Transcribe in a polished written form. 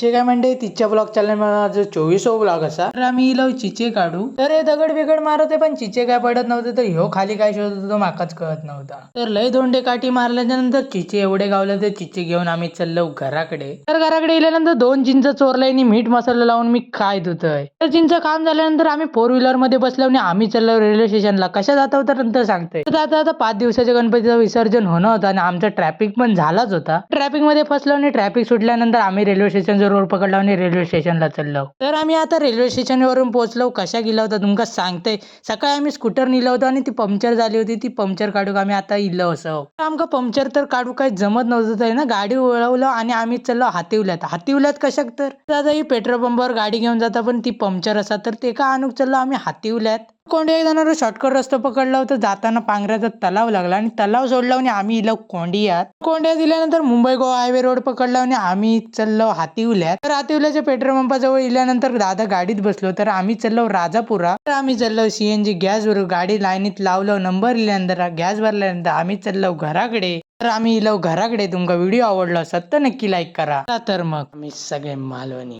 चे काय म्हणते तिच्या ब्लॉग चॅनल माझं 24वा ब्लॉग असा तर आम्ही इलो चिचे काढू तर हे दगड बिगड मारत पण चिचे काय पडत नव्हते तर ह्यो खाली काय शोधत होतो माकाच कळत नव्हता तर लय दोंडे काठी मारल्याच्या नंतर चिचे एवढे गावले ते चिचे घेऊन आम्ही चाललो घराकडे तर घराकडे गेल्यानंतर 2 चिंच चोरलंय आणि मीठ मसाला लावून मी खायत होतोय तर चिंच काम झाल्यानंतर आम्ही 4 व्हीलर मध्ये बसलो आणि आम्ही चाललो रेल्वे स्टेशनला कशा जाता होता नंतर सांगतोय तर आता 5 दिवसाच्या गणपतीचं विसर्जन होणं होतं आणि आमचा ट्रॅफिक पण झालाच होता ट्रॅफिक मध्ये फसलो आणि ट्रॅफिक सुटल्यानंतर आम्ही रेल्वे स्टेशनचा रोड पकडला आणि रेल्वे स्टेशनला चाललो तर आम्ही आता रेल्वे स्टेशन वरून पोहोचलो कशा गेला होता तुमका सांगते सकाळी आम्ही स्कूटर नेलं होतं आणि ती पंक्चर झाली होती ती पंक्चर काढू आम्ही आता इल्लो असं आमका पंक्चर तर काढू काही जमत नव्हतं ना गाडी वळवलं आणि आम्ही चाललो हातीवल्यात कशाक तर आता ही पेट्रोल पंपावर गाडी घेऊन जाता पण ती पंक्चर असा तर ते का आणूक चाललो आम्ही हातीवल्यात कोंडिया जाणार शॉर्टकट रस्ता पकडला होता जाताना पांगऱ्याचा तलाव लागला आणि तलाव सोडला आणि आम्ही इलो कोंडिया दिल्यानंतर मुंबई गोवा हायवे रोड पकडला आणि आम्ही चाललो हातीवल्यात तर हातीवल्याच्या पेट्रोल पंपाजवळ इल्यानंतर दादा गाडीत बसलो तर आम्ही चाललो राजापुरा तर आम्ही चाललो सीएनजी गॅसवर गाडी लाईनीत लावलो नंबर इल्यानंतर गॅस भरल्यानंतर आम्ही चाललो घराकडे तर आम्ही इलो घराकडे तुमका व्हिडिओ आवडला असेल तर नक्की लाईक करा तर मग आम्ही सगळे मालवणी